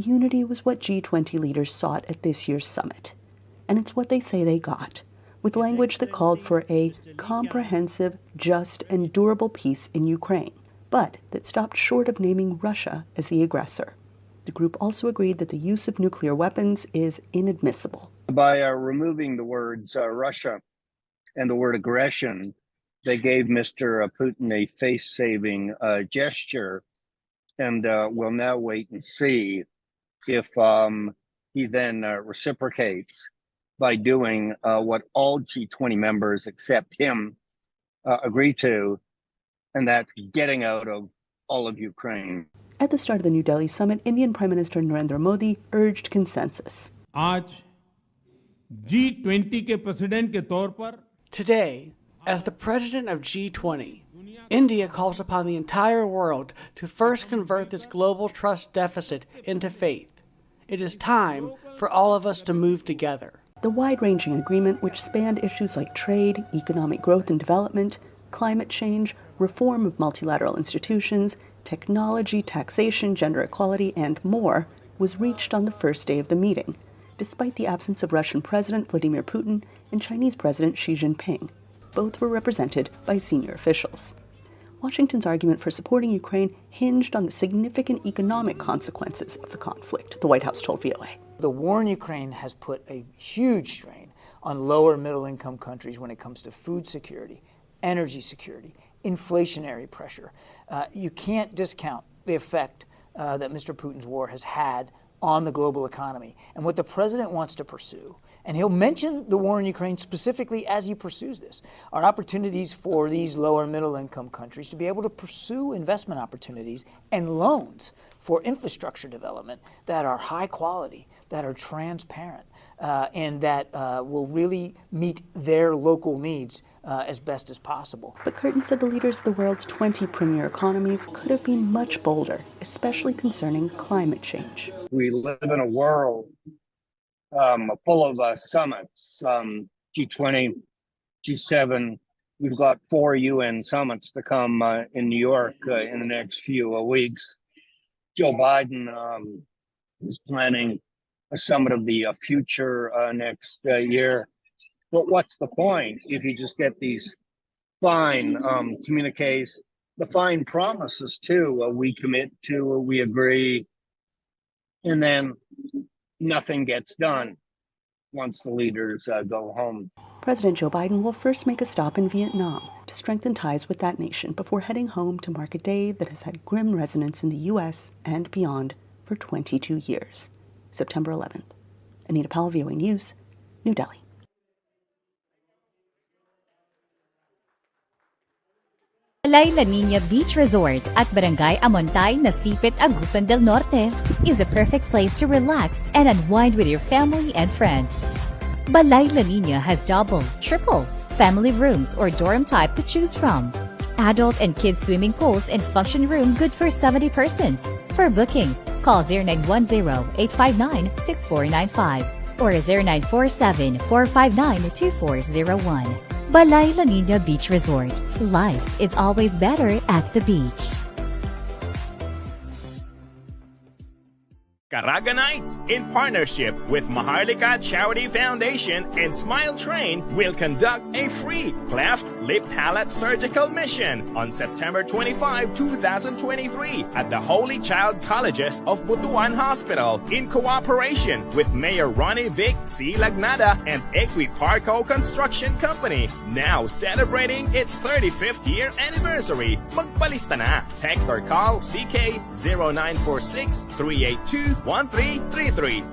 unity was what G20 leaders sought at this year's summit. And it's what they say they got, with language that called for a comprehensive, just, and durable peace in Ukraine, but that stopped short of naming Russia as the aggressor. The group also agreed that the use of nuclear weapons is inadmissible. By removing the words Russia and the word aggression, they gave Mr. Putin a face-saving gesture, and we'll now wait and see if he then reciprocates by doing what all G20 members except him agree to, and that's getting out of all of Ukraine. At the start of the New Delhi summit, Indian Prime Minister Narendra Modi urged consensus. Today, as the president of G20, India calls upon the entire world to first convert this global trust deficit into faith. It is time for all of us to move together. The wide-ranging agreement, which spanned issues like trade, economic growth and development, climate change, reform of multilateral institutions, technology, taxation, gender equality, and more, was reached on the first day of the meeting, despite the absence of Russian President Vladimir Putin and Chinese President Xi Jinping. Both were represented by senior officials. Washington's argument for supporting Ukraine hinged on the significant economic consequences of the conflict, the White House told VOA. The war in Ukraine has put a huge strain on lower middle-income countries when it comes to food security, energy security, inflationary pressure. You can't discount the effect that Mr. Putin's war has had on the global economy. And what the president wants to pursue, and he'll mention the war in Ukraine specifically as he pursues this, are opportunities for these lower middle income countries to be able to pursue investment opportunities and loans for infrastructure development that are high quality, that are transparent, and that will really meet their local needs as best as possible. But Curtin said the leaders of the world's 20 premier economies could have been much bolder, especially concerning climate change. We live in a world full of summits, G20, G7. We've got 4 UN summits to come in New York in the next few weeks. Joe Biden is planning a summit of the future next year. But what's the point if you just get these fine communiques, the fine promises too, we commit to, we agree, and then nothing gets done once the leaders go home. President Joe Biden will first make a stop in Vietnam to strengthen ties with that nation before heading home to mark a day that has had grim resonance in the U.S. and beyond for 22 years. September 11th. Anita Powell, VOA News, New Delhi. Balay La Nina Beach Resort at Barangay Amontay, Nasipit, Agusan del Norte is a perfect place to relax and unwind with your family and friends. Balay La Nina has double, triple, family rooms or dorm type to choose from. Adult and kids swimming pools and function room good for 70 persons. For bookings, call 0910-859-6495 or 0947-459-2401. Balay La Nina Beach Resort. Life is always better at the beach. Caraga Nights, in partnership with Maharlika Charity Foundation and Smile Train, will conduct a free cleft lip palate surgical mission on September 25, 2023 at the Holy Child Colleges of Butuan Hospital in cooperation with Mayor Ronnie Vic C. Lagnada and Equiparco Construction Company, now celebrating its 35th year anniversary. Magpalista na. Text or call CK 0946 382 1333.